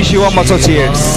Shivam associates.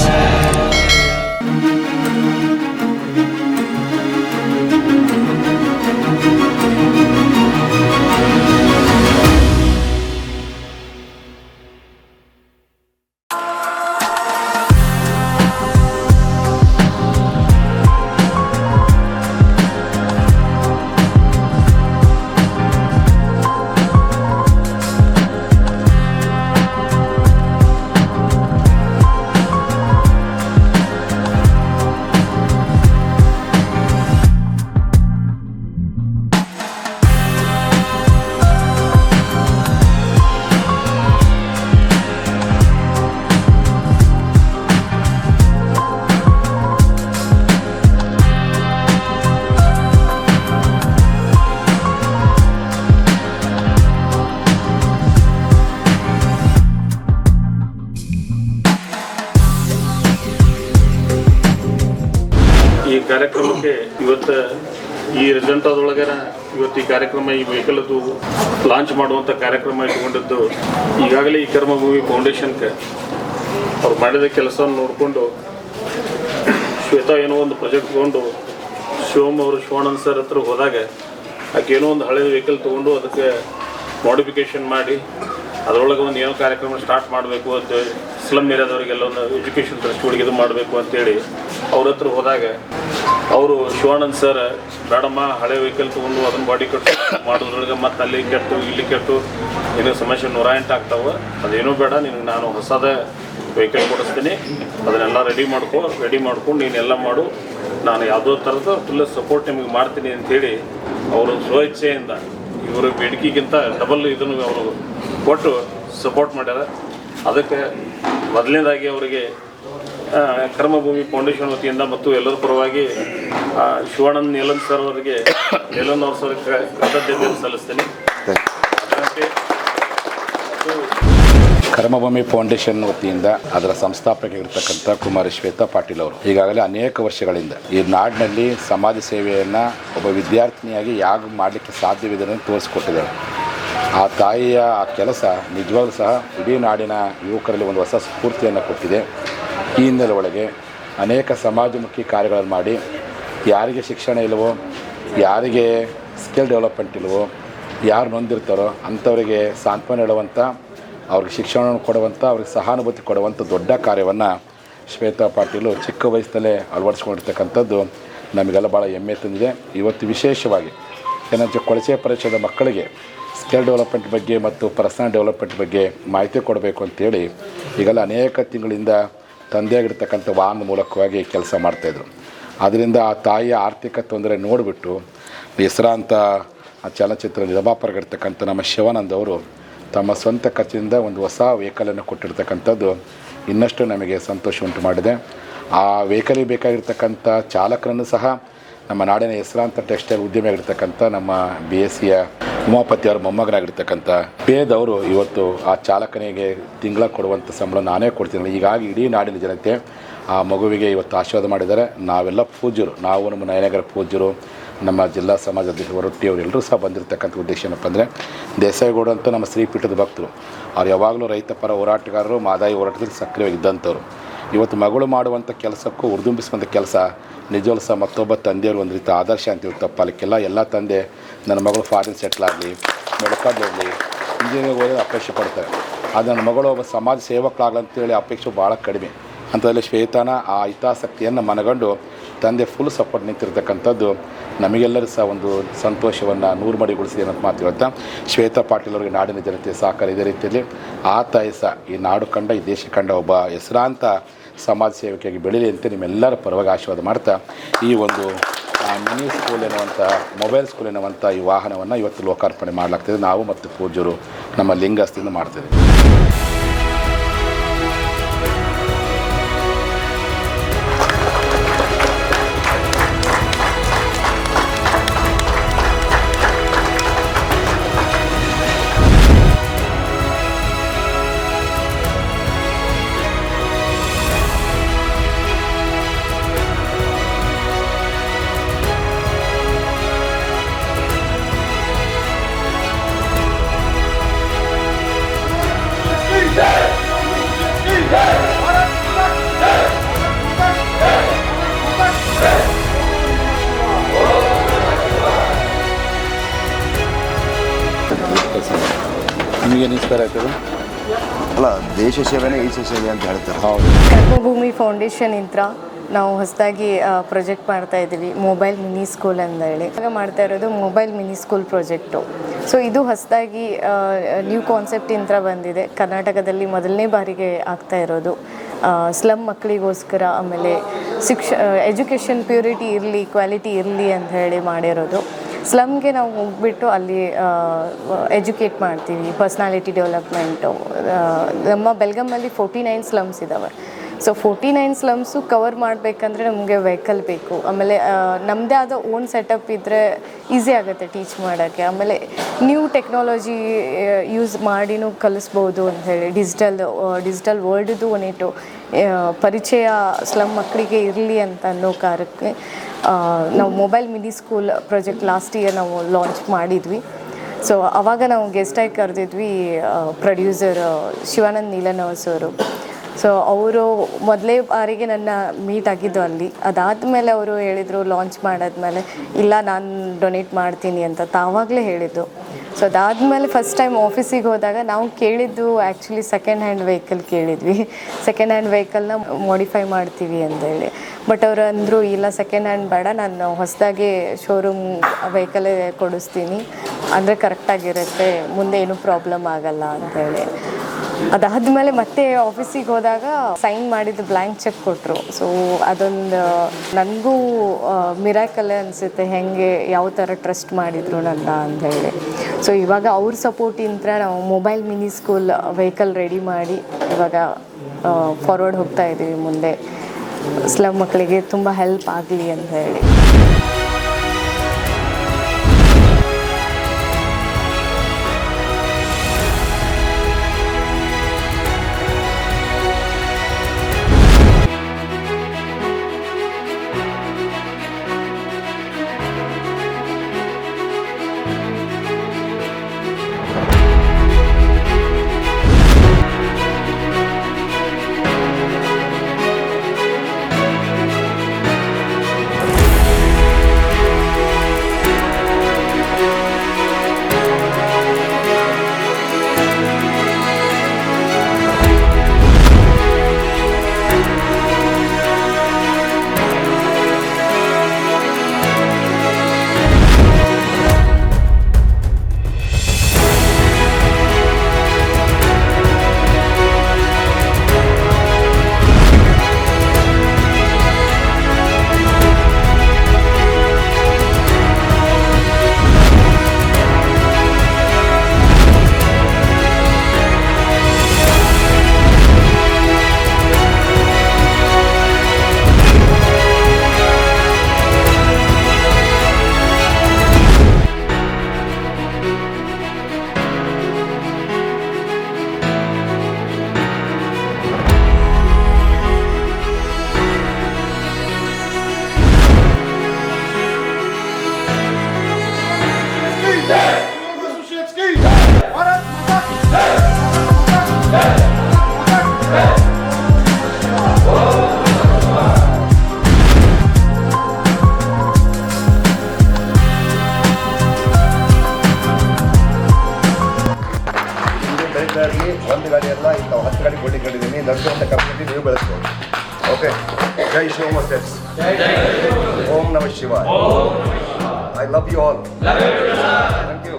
ಈ ಕಾರ್ಯಕ್ರಮಕ್ಕೆ ಇವತ್ತು ಈ ರೆಸಲ್ಟದೊಳಗೆ ಇವತ್ತು ಈ ಕಾರ್ಯಕ್ರಮ ಈ ವೆಹಿಕಲ್ದು ಲಾಂಚ್ ಮಾಡುವಂಥ ಕಾರ್ಯಕ್ರಮ ಇಟ್ಕೊಂಡಿದ್ದು ಈಗಾಗಲೇ ಈ ಕರ್ಮಭೂಮಿ ಫೌಂಡೇಶನ್ಗೆ ಅವ್ರು ಮಾಡಿದ ಕೆಲಸವನ್ನು ನೋಡಿಕೊಂಡು ಶ್ವೇತಾ ಏನೋ ಒಂದು ಪ್ರಾಜೆಕ್ಟ್ ತೊಗೊಂಡು ಶಿವಾನಂದ್ ಸರ್ ಹತ್ರ ಹೋದಾಗ ಆಕೆ ಏನೋ ಒಂದು ಹಳೆಯ ವೆಹಿಕಲ್ ತೊಗೊಂಡು ಅದಕ್ಕೆ ಮಾಡಿಫಿಕೇಷನ್ ಮಾಡಿ ಅದರೊಳಗೆ ಒಂದು ಏನೋ ಕಾರ್ಯಕ್ರಮ ಸ್ಟಾರ್ಟ್ ಮಾಡಬೇಕು ಅಂತೇಳಿ ಸ್ಲಮ್ ಏರಿಯಾದವರಿಗೆಲ್ಲ ಒಂದು ಎಜುಕೇಷನ್ ದೃಷ್ಟಿಯೊಳಗೆ ಇದು ಮಾಡಬೇಕು ಅಂತೇಳಿ ಅವ್ರ ಹತ್ರ ಹೋದಾಗ ಅವರು ಶಿವಾನಂದ್ ಸರ್ ಬೇಡಮ್ಮ ಹಳೆ ವೆಹಿಕಲ್ ತೊಗೊಂಡು ಅದನ್ನು ಬಾಡಿ ಕಟ್ಟು ಮಾಡೋದ್ರೊಳಗೆ ಮತ್ತು ಅಲ್ಲಿ ಕೆಟ್ಟು ಇಲ್ಲಿ ಕೆಟ್ಟು ಏನೋ ಸಮಸ್ಯೆ 108 ಆಗ್ತಾವೆ, ಅದೇನೂ ಬೇಡ, ನಿನಗೆ ನಾನು ಹೊಸದ ವೆಹಿಕಲ್ ಕೊಡಿಸ್ತೀನಿ, ಅದನ್ನೆಲ್ಲ ರೆಡಿ ಮಾಡ್ಕೊಂಡು ನೀನೆಲ್ಲ ಮಾಡು, ನಾನು ಯಾವುದೋ ಥರದ ಫುಲ್ ಸಪೋರ್ಟ್ ನಿಮಗೆ ಮಾಡ್ತೀನಿ ಅಂಥೇಳಿ ಅವರು ಸ್ವಇಚ್ಛೆಯಿಂದ ಇವರು ಬೇಡಿಕೆಗಿಂತ ಡಬಲ್ ಇದನ್ನು ಅವರು ಕೊಟ್ಟು ಸಪೋರ್ಟ್ ಮಾಡ್ಯಾರ. ಅದಕ್ಕೆ ಮೊದಲನೇದಾಗಿ ಅವರಿಗೆ ಕರ್ಮಭೂಮಿ ಫೌಂಡೇಶನ್ ವತಿಯಿಂದ ಮತ್ತು ಎಲ್ಲರ ಪರವಾಗಿ ಶಿವಾನಂದ್ ನೀಲನ್ ಸರ್ ಅವರಿಗೆ ನೀಲನ್ ಸರ್ ಕೃತಜ್ಞತೆಯನ್ನು ಸಲ್ಲಿಸ್ತೀನಿ. ಕರ್ಮಭೂಮಿ ಫೌಂಡೇಶನ್ ವತಿಯಿಂದ ಅದರ ಸಂಸ್ಥಾಪಕರಾಗಿರ್ತಕ್ಕಂಥ ಕುಮಾರಿ ಶ್ವೇತಾ ಪಾಟೀಲ್ ಅವರು ಈಗಾಗಲೇ ಅನೇಕ ವರ್ಷಗಳಿಂದ ಈ ನಾಡಿನಲ್ಲಿ ಸಮಾಜ ಸೇವೆಯನ್ನು ಒಬ್ಬ ವಿದ್ಯಾರ್ಥಿನಿಯಾಗಿ ಯಾಗ ಮಾಡಲಿಕ್ಕೆ ಸಾಧ್ಯವಿದೆ ಅಂತ ತೋರಿಸ್ಕೊಟ್ಟಿದ್ದಾರೆ. ಆ ತಾಯಿಯ ಆ ಕೆಲಸ ನಿಜವಾಗ್ಲೂ ಸಹ ಇಡೀ ನಾಡಿನ ಯುವಕರಲ್ಲಿ ಒಂದು ಹೊಸ ಸ್ಫೂರ್ತಿಯನ್ನು ಕೊಟ್ಟಿದೆ. ಈ ಹಿನ್ನೆಲೆ ಒಳಗೆ ಅನೇಕ ಸಮಾಜಮುಖಿ ಕಾರ್ಯಗಳನ್ನು ಮಾಡಿ ಯಾರಿಗೆ ಶಿಕ್ಷಣ ಇಲ್ಲವೋ, ಯಾರಿಗೆ ಸ್ಕಿಲ್ ಡೆವಲಪ್ಮೆಂಟ್ ಇಲ್ಲವೋ, ಯಾರು ನೊಂದಿರ್ತಾರೋ ಅಂಥವರಿಗೆ ಸಾಂತ್ವನ ಹೇಳುವಂಥ, ಅವ್ರಿಗೆ ಶಿಕ್ಷಣವನ್ನು ಕೊಡುವಂಥ, ಅವ್ರಿಗೆ ಸಹಾನುಭೂತಿ ಕೊಡುವಂಥ ದೊಡ್ಡ ಕಾರ್ಯವನ್ನು ಶ್ವೇತಾ ಪಾಟೀಲು ಚಿಕ್ಕ ವಯಸ್ಸಲ್ಲೇ ಅಳವಡಿಸ್ಕೊಂಡಿರ್ತಕ್ಕಂಥದ್ದು ನಮಗೆಲ್ಲ ಭಾಳ ಹೆಮ್ಮೆ ತಂದಿದೆ. ಇವತ್ತು ವಿಶೇಷವಾಗಿ ಏನಂದರೆ ಕೊಳಚೆ ಪರಿಚಯದ ಮಕ್ಕಳಿಗೆ ಸ್ಕಿಲ್ ಡೆವಲಪ್ಮೆಂಟ್ ಬಗ್ಗೆ ಮತ್ತು ಪರ್ಸನಲ್ ಡೆವಲಪ್ಮೆಂಟ್ ಬಗ್ಗೆ ಮಾಹಿತಿ ಕೊಡಬೇಕು ಅಂತೇಳಿ ಈಗೆಲ್ಲ ಅನೇಕ ತಿಂಗಳಿಂದ ತಂದೆಯಾಗಿರ್ತಕ್ಕಂಥ ವಾಹನ ಮೂಲಕವಾಗಿ ಕೆಲಸ ಮಾಡ್ತಾಯಿದ್ರು. ಆದ್ದರಿಂದ ಆ ತಾಯಿಯ ಆರ್ಥಿಕ ತೊಂದರೆ ನೋಡಿಬಿಟ್ಟು ಹೆಸರಾಂತ ಚಲನಚಿತ್ರ ನಿರ್ಮಾಪಕರಾಗಿರ್ತಕ್ಕಂಥ ನಮ್ಮ ಶಿವಾನಂದ್ ಅವರು ತಮ್ಮ ಸ್ವಂತ ಖರ್ಚಿನಿಂದ ಒಂದು ಹೊಸ ವೆಹಿಕಲನ್ನು ಕೊಟ್ಟಿರ್ತಕ್ಕಂಥದ್ದು ಇನ್ನಷ್ಟು ನಮಗೆ ಸಂತೋಷ ಉಂಟು ಮಾಡಿದೆ. ಆ ವೆಹಿಕಲಿಗೆ ಬೇಕಾಗಿರ್ತಕ್ಕಂಥ ಚಾಲಕರನ್ನು ಸಹ ನಮ್ಮ ನಾಡಿನ ಹೆಸರಾಂತ ಟೆಕ್ಸ್ಟೈಲ್ ಉದ್ಯಮಿ ಆಗಿರ್ತಕ್ಕಂಥ ನಮ್ಮ BSc ಉಮಾಪತಿ ಅವರ ಮೊಮ್ಮಗನಾಗಿರ್ತಕ್ಕಂಥ ಪೇದವರು ಇವತ್ತು ಆ ಚಾಲಕನಿಗೆ ತಿಂಗಳ ಕೊಡುವಂಥ ಸಂಬಳ ನಾನೇ ಕೊಡ್ತೀನಿ. ಹೀಗಾಗಿ ಇಡೀ ನಾಡಿನ ಜನತೆ ಆ ಮಗುವಿಗೆ ಇವತ್ತು ಆಶೀರ್ವಾದ ಮಾಡಿದ್ದಾರೆ. ನಾವೆಲ್ಲ ಪೂಜ್ಯರು, ನಾವು ನಮ್ಮ ನಯನಗರ ಪೂಜ್ಯರು, ನಮ್ಮ ಜಿಲ್ಲಾ ಸಮಾಜ ಅಧ್ಯಕ್ಷ ಹೊರಟ್ಟಿ ಅವರೆಲ್ಲರೂ ಸಹ ಬಂದಿರತಕ್ಕಂಥ ಉದ್ದೇಶ ಏನಪ್ಪ ಅಂದರೆ, ದೇಸಾಯಿಗೌಡ ಅಂತ ನಮ್ಮ ಶ್ರೀಪೀಠದ ಭಕ್ತರು, ಅವ್ರು ಯಾವಾಗಲೂ ರೈತ ಪರ ಹೋರಾಟಗಾರರು, ಮಾದಾಯಿ ಹೋರಾಟದಲ್ಲಿ ಸಕ್ರಿಯವಾಗಿದ್ದಂಥವ್ರು. ಇವತ್ತು ಮಗಳು ಮಾಡುವಂಥ ಕೆಲಸಕ್ಕೂ ಉರ್ದುಂಬಿಸುವಂಥ ಕೆಲಸ ನಿಜವೂ ಸಹ ಮತ್ತೊಬ್ಬ ತಂದೆಯವರು ಒಂದು ರೀತಿ ಆದರ್ಶ ಅಂತೀವಿ, ತಪ್ಪಲಿಕ್ಕೆಲ್ಲ. ಎಲ್ಲ ತಂದೆ ನನ್ನ ಮಗಳು ಫಾರಿನ್ ಸೆಟ್ಲ್ ಆಗಲಿ, ಮೆಡಿಕಲ್ ಹೋಗಲಿ, ಇಂಜಿನಿಯರಿಂಗ್ ಓದೋದು ಅಪೇಕ್ಷೆ ಪಡ್ತಾರೆ. ಅದು ನನ್ನ ಮಗಳು ಒಬ್ಬ ಸಮಾಜ ಸೇವಕರಾಗಂತೇಳಿ ಅಪೇಕ್ಷೆ ಭಾಳ ಕಡಿಮೆ. ಅಂಥದ್ರಲ್ಲಿ ಶ್ವೇತಾನ ಆ ಹಿತಾಸಕ್ತಿಯನ್ನು ಮನಗಂಡು ತಂದೆ ಫುಲ್ ಸಪೋರ್ಟ್ ನಿಂತಿರ್ತಕ್ಕಂಥದ್ದು ನಮಗೆಲ್ಲರೂ ಸಹ ಒಂದು ಸಂತೋಷವನ್ನು ನೂರು ಮಡಿಗೊಳಿಸಿದೆ ಅನ್ನೋದು ಮಾತು. ಇವತ್ತು ಶ್ವೇತಾ ಪಾಟೀಲ್ ಅವರಿಗೆ ನಾಡಿನ ಜನತೆ ಸಹಕಾರ ಇದೇ ರೀತಿಯಲ್ಲಿ ಆ ತಾಯಿ ಸಹ ಈ ನಾಡು ಕಂಡ, ಈ ದೇಶ ಕಂಡ ಒಬ್ಬ ಹೆಸರಾಂತ ಸಮಾಜ ಸೇವಕಿಯಾಗಿ ಬೆಳೀಲಿ ಅಂತ ನಿಮ್ಮೆಲ್ಲರ ಪರವಾಗಿ ಆಶೀರ್ವಾದ ಮಾಡ್ತಾ ಈ ಒಂದು ಮಿನಿ ಸ್ಕೂಲ್ ಎನ್ನುವಂಥ ಮೊಬೈಲ್ ಸ್ಕೂಲ್ ಎನ್ನುವಂಥ ಈ ವಾಹನವನ್ನು ಇವತ್ತು ಲೋಕಾರ್ಪಣೆ ಮಾಡಲಾಗ್ತದೆ. ನಾವು ಮತ್ತು ಪೂಜ್ಯರು ನಮ್ಮ ಲಿಂಗಸ್ಥಿಂದ ಮಾಡ್ತಿದ್ದೀವಿ. ನಿಮಗೇನು ಇನ್ಸ್ಪೈರ್ ಆಗ್ತದೆ? ಅಲ್ಲ, ದೇಶ ಸೇವೆನೇ ಈಶ ಸೇವೆ ಅಂತ ಹೇಳ್ತಾರೆ. ಹೌದು. ಕರ್ಮಭೂಮಿ ಫೌಂಡೇಶನ್ ಇಂತ್ರ ನಾವು ಹೊಸದಾಗಿ ಪ್ರಾಜೆಕ್ಟ್ ಮಾಡ್ತಾ ಇದ್ದೀವಿ, ಮೊಬೈಲ್ ಮಿನಿ ಸ್ಕೂಲ್ ಅಂತ ಹೇಳಿ. ಇವಾಗ ಮಾಡ್ತಾ ಇರೋದು mobile mini school project. So ಇದು ಹೊಸದಾಗಿ ನ್ಯೂ ಕಾನ್ಸೆಪ್ಟ್ ಇಂತ್ರ ಬಂದಿದೆ. ಕರ್ನಾಟಕದಲ್ಲಿ ಮೊದಲನೇ ಬಾರಿಗೆ ಆಗ್ತಾ ಇರೋದು. ಸ್ಲಮ್ ಮಕ್ಕಳಿಗೋಸ್ಕರ, ಆಮೇಲೆ ಎಜುಕೇಷನ್ ಪ್ಯೂರಿಟಿ ಇರಲಿ, ಕ್ವಾಲಿಟಿ ಇರಲಿ ಅಂತ ಹೇಳಿ ಮಾಡಿರೋದು. ಸ್ಲಮ್ಗೆ ನಾವು ಹೋಗ್ಬಿಟ್ಟು ಅಲ್ಲಿ ಎಜುಕೇಟ್ ಮಾಡ್ತೀವಿ, ಪರ್ಸ್ನಾಲಿಟಿ ಡೆವಲಪ್ಮೆಂಟು. ನಮ್ಮ ಬೆಲ್ಗಮಲ್ಲಿ 49 ಸ್ಲಮ್ಸ್ ಇದ್ದಾವೆ. ಸೊ 49 ಸ್ಲಮ್ಸು ಕವರ್ ಮಾಡಬೇಕಂದ್ರೆ ನಮಗೆ ವೆಹಿಕಲ್ ಬೇಕು. ಆಮೇಲೆ ನಮ್ಮದೇ ಆದ ಓನ್ ಸೆಟಪ್ ಇದ್ದರೆ ಈಸಿ ಆಗುತ್ತೆ ಟೀಚ್ ಮಾಡೋಕ್ಕೆ. ಆಮೇಲೆ ನ್ಯೂ ಟೆಕ್ನಾಲಜಿ ಯೂಸ್ ಮಾಡಿನೂ ಕಲಿಸ್ಬೋದು ಅಂಥೇಳಿ. ಡಿಜಿಟಲ್ ವರ್ಲ್ಡ್ದು ಒಂದಿಟ್ಟು ಪರಿಚಯ ಸ್ಲಮ್ ಮಕ್ಕಳಿಗೆ ಇರಲಿ ಅಂತ ಅನ್ನೋ ಕಾರಣಕ್ಕೆ ನಾವು mobile mini school project last year ನಾವು ಲಾಂಚ್ ಮಾಡಿದ್ವಿ. ಸೊ ಆವಾಗ ನಾವು ಗೆಸ್ಟಾಗಿ ಕರೆದಿದ್ವಿ ಪ್ರೊಡ್ಯೂಸರ್ ಶಿವಾನಂದ್ ನೀಲನವಸ್ ಅವರು. ಸೊ ಅವರು ಮೊದಲೇ ಬಾರಿಗೆ ನನ್ನ ಮೀಟ್ ಆಗಿದ್ದು ಅಲ್ಲಿ. ಅದಾದಮೇಲೆ ಅವರು ಹೇಳಿದರು ಲಾಂಚ್ ಮಾಡಾದ್ಮೇಲೆ, ಇಲ್ಲ ನಾನು ಡೊನೇಟ್ ಮಾಡ್ತೀನಿ ಅಂತ ತಾವಾಗಲೇ ಹೇಳಿದ್ದು. ಸೊ ಅದಾದಮೇಲೆ ಫಸ್ಟ್ ಟೈಮ್ ಆಫೀಸಿಗೆ ಹೋದಾಗ ನಾವು ಕೇಳಿದ್ದು ಆ್ಯಕ್ಚುಲಿ ಸೆಕೆಂಡ್ ಹ್ಯಾಂಡ್ ವೆಹಿಕಲ್ ಕೇಳಿದ್ವಿ. ಸೆಕೆಂಡ್ ಹ್ಯಾಂಡ್ ವೆಹಿಕಲ್ನ ಮಾಡಿಫೈ ಮಾಡ್ತೀವಿ ಅಂತೇಳಿ. ಬಟ್ ಅವರು ಅಂದರು, ಇಲ್ಲ ಸೆಕೆಂಡ್ ಹ್ಯಾಂಡ್ ಬೇಡ, ನಾನು ಹೊಸದಾಗಿ ಶೋರೂಮ್ ವೆಹಿಕಲೇ ಕೊಡಿಸ್ತೀನಿ, ಅಂದರೆ ಕರೆಕ್ಟಾಗಿರುತ್ತೆ, ಮುಂದೆ ಏನೂ ಪ್ರಾಬ್ಲಮ್ ಆಗಲ್ಲ ಅಂಥೇಳಿ. ಅದಾದಮೇಲೆ ಮತ್ತೆ ಆಫೀಸಿಗೆ ಹೋದಾಗ ಸೈನ್ ಮಾಡಿದ್ದು ಬ್ಲ್ಯಾಂಕ್ ಚೆಕ್ ಕೊಟ್ಟರು. ಸೊ ಅದೊಂದು ನನಗೂ ಮಿರಾಕಲ್ ಅನಿಸುತ್ತೆ, ಹೆಂಗೆ ಯಾವ ಥರ ಟ್ರಸ್ಟ್ ಮಾಡಿದರು ನನ್ನ ಅಂಥೇಳಿ. ಸೊ ಇವಾಗ ಅವ್ರ ಸಪೋರ್ಟಿಂದ ನಾವು mobile mini school vehicle ready ಮಾಡಿ ಇವಾಗ ಫಾರ್ವರ್ಡ್ ಹೋಗ್ತಾ ಇದ್ದೀವಿ ಮುಂದೆ. ಸ್ಲಮ್ ಮಕ್ಕಳಿಗೆ ತುಂಬ ಹೆಲ್ಪ್ ಆಗಲಿ ಅಂತ ಹೇಳಿ. ಒಂದು ಗಾಡಿ ಎಲ್ಲ ಇಂಥ 10 ಗಾಡಿ ಕೊಟ್ಟಿದ್ದೀನಿ. ನಡೆಸುವಂಥ ಕಮ್ಯುನಿಟಿ ನೀವು ಬೆಳೆಸ್ಬೋದು. ಓಕೆ. ಜೈ ಶಿವಮೊಗ್ಗ. ಓಂ ನಮ ಶಿವಾಯ. I love you all. Thank you.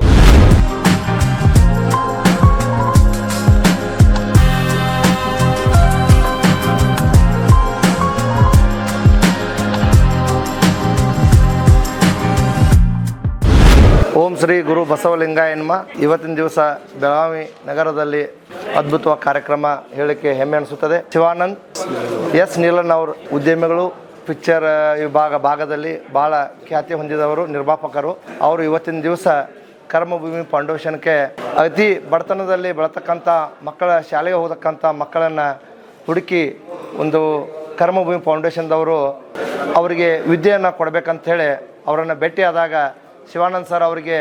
ಓಂ ಶ್ರೀ ಗುರು ಬಸವಲಿಂಗಾಯ ನಮಃ. ಇವತ್ತಿನ ದಿವಸ ಬೆಳಗಾವಿ ನಗರದಲ್ಲಿ ಅದ್ಭುತವಾದ ಕಾರ್ಯಕ್ರಮ ಹೇಳಲಿಕ್ಕೆ ಹೆಮ್ಮೆ ಅನಿಸುತ್ತದೆ. ಶಿವಾನಂದ್ ಎಸ್ ನೀಲನ್ ಅವರು ಉದ್ಯಮಿಗಳು, ಪಿಕ್ಚರ್ ಭಾಗದಲ್ಲಿ ಭಾಳ ಖ್ಯಾತಿ ಹೊಂದಿದವರು, ನಿರ್ಮಾಪಕರು. ಅವರು ಇವತ್ತಿನ ದಿವಸ ಕರ್ಮಭೂಮಿ ಫೌಂಡೇಶನ್ಗೆ ಅತಿ ಬಡತನದಲ್ಲಿ ಬೆಳತಕ್ಕಂಥ ಮಕ್ಕಳ ಶಾಲೆಗೆ ಹೋಗತಕ್ಕಂಥ ಮಕ್ಕಳನ್ನು ಹುಡುಕಿ ಒಂದು ಕರ್ಮಭೂಮಿ ಫೌಂಡೇಶನ್ದವರು ಅವರಿಗೆ ವಿದ್ಯೆಯನ್ನು ಕೊಡಬೇಕಂತೇಳಿ ಅವರನ್ನು ಭೇಟಿಯಾದಾಗ ಶಿವಾನಂದ್ ಸರ್ ಅವರಿಗೆ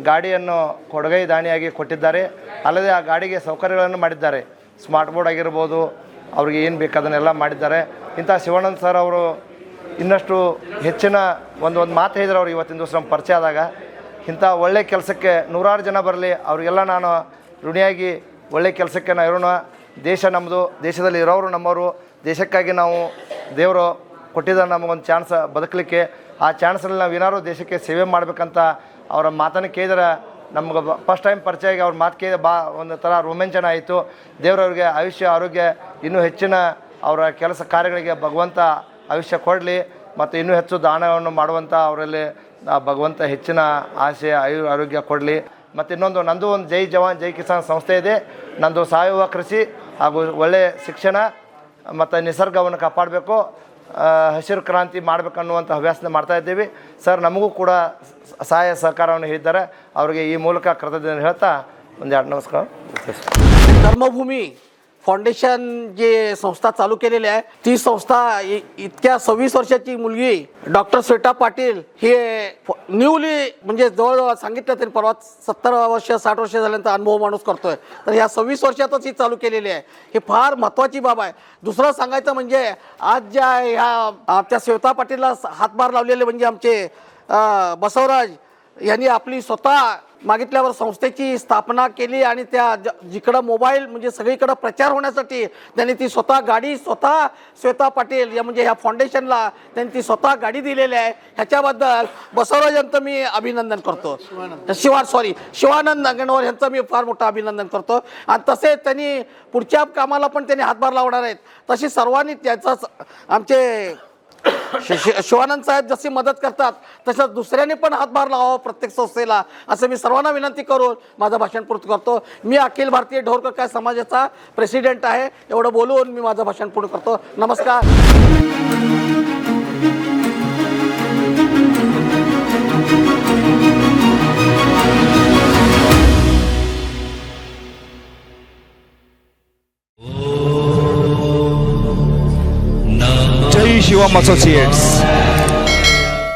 ಗಾಡಿಯನ್ನು ಕೊಡುಗೈ ದಾನಿಯಾಗಿ ಕೊಟ್ಟಿದ್ದಾರೆ. ಅಲ್ಲದೆ ಆ ಗಾಡಿಗೆ ಸೌಕರ್ಯಗಳನ್ನು ಮಾಡಿದ್ದಾರೆ. ಸ್ಮಾರ್ಟ್ ಬೋರ್ಡ್ ಆಗಿರ್ಬೋದು, ಅವ್ರಿಗೆ ಏನು ಬೇಕು ಅದನ್ನೆಲ್ಲ ಮಾಡಿದ್ದಾರೆ. ಇಂಥ ಶಿವಾನಂದ್ ಸರ್ ಅವರು ಇನ್ನಷ್ಟು ಹೆಚ್ಚಿನ ಒಂದು ಮಾತು ಹೇಳಿದ್ರು. ಅವ್ರು ಇವತ್ತಿನ ದಿವಸ ನಮ್ಮ ಪರಿಚಯ ಆದಾಗ, ಇಂಥ ಒಳ್ಳೆಯ ಕೆಲಸಕ್ಕೆ ನೂರಾರು ಜನ ಬರಲಿ, ಅವರಿಗೆಲ್ಲ ನಾನು ಋಣಿಯಾಗಿ ಒಳ್ಳೆ ಕೆಲಸಕ್ಕೆ ನಾವು ಇರೋಣ. ದೇಶ ನಮ್ಮದು, ದೇಶದಲ್ಲಿ ಇರೋರು ನಮ್ಮವರು. ದೇಶಕ್ಕಾಗಿ ನಾವು ದೇವರು ಕೊಟ್ಟಿದ್ದ ನಮಗೊಂದು ಚಾನ್ಸ್ ಬದುಕಲಿಕ್ಕೆ. ಆ ಚಾನ್ಸಲ್ಲಿ ನಾವು ಏನಾದ್ರು ದೇಶಕ್ಕೆ ಸೇವೆ ಮಾಡಬೇಕಂತ ಅವರ ಮಾತನ್ನು ಕೇಳಿದ್ರೆ ನಮ್ಗೆ ಫಸ್ಟ್ ಟೈಮ್ ಪರಿಚಯ ಆಗಿ ಅವ್ರ ಮಾತು ಕೇಳಿದ ಒಂದು ಥರ ರೋಮಾಂಚನ ಆಯಿತು. ದೇವರವ್ರಿಗೆ ಆಯುಷ್ಯ ಆರೋಗ್ಯ ಇನ್ನೂ ಹೆಚ್ಚಿನ ಅವರ ಕೆಲಸ ಕಾರ್ಯಗಳಿಗೆ ಭಗವಂತ ಆಯುಷ್ಯ ಕೊಡಲಿ ಮತ್ತು ಇನ್ನೂ ಹೆಚ್ಚು ದಾನವನ್ನು ಮಾಡುವಂಥ ಅವರಲ್ಲಿ ಭಗವಂತ ಹೆಚ್ಚಿನ ಆಸೆ ಆರೋಗ್ಯ ಕೊಡಲಿ. ಮತ್ತು ಇನ್ನೊಂದು ನಂದು ಒಂದು ಜೈ ಜವಾನ್ ಜೈ ಕಿಸಾನ್ ಸಂಸ್ಥೆ ಇದೆ. ನಂದು ಸಾವಯವ ಕೃಷಿ ಹಾಗೂ ಒಳ್ಳೆಯ ಶಿಕ್ಷಣ ಮತ್ತು ನಿಸರ್ಗವನ್ನು ಕಾಪಾಡಬೇಕು, ಹಸಿರು ಕ್ರಾಂತಿ ಮಾಡಬೇಕನ್ನುವಂಥ ಹವ್ಯಾಸನ ಮಾಡ್ತಾಯಿದ್ದೀವಿ. ಸರ್ ನಮಗೂ ಕೂಡ ಸಹಾಯ ಸಹಕಾರವನ್ನು ಹೇಳಿದ್ದಾರೆ. ಅವರಿಗೆ ಈ ಮೂಲಕ ಕೃತಜ್ಞತೆ ಹೇಳ್ತಾ ಒಂದೆರಡು ನಮಸ್ಕಾರ. कर्मभूमी फाउंडेशन जे संस्था चालू केलेली आहे ती संस्था इतक्या 26 वर्षाची मुलगी डॉक्टर श्वेता पाटील हे न्यूली म्हणजे जवळजवळ सांगितलं तरी परवा 70 वर्ष 60 वर्ष झाल्यानंतर अनुभव माणूस करतोय. तर ह्या 26 वर्षातच ही चालू केलेली आहे. हे फार महत्त्वाची बाब आहे. दुसरं सांगायचं म्हणजे आज ज्या ह्या त्या श्वेता पाटीलला हातभार लावलेले म्हणजे आमचे बसवराज यांनी आपली स्वतः मागितल्यावर संस्थेची स्थापना केली आणि त्या जिकडं मोबाईल म्हणजे सगळीकडं प्रचार होण्यासाठी त्यांनी ती स्वतः गाडी स्वतः श्वेता पाटील या म्हणजे ह्या फाउंडेशनला त्यांनी ती स्वतः गाडी दिलेली आहे. ह्याच्याबद्दल बसवराज यांचं मी अभिनंदन करतो. शिवानंद अंगणवार यांचं मी फार मोठं अभिनंदन करतो. आणि तसेच त्यांनी पुढच्या कामाला पण त्यांनी हातभार लावणार आहेत. तशी सर्वांनी त्याचा आमचे शिवानंद साहेब जशी मदत करतात तसंच दुसऱ्यांनी पण हातभार लावावा प्रत्येक संस्थेला असं मी सर्वांना विनंती करून माझं भाषण पूर्ण करतो. मी अखिल भारतीय ढोरकर्का समाजाचा प्रेसिडेंट आहे. एवढं बोलून मी माझं भाषण पूर्ण करतो. नमस्कार. जय शिवम असोसिएट्स.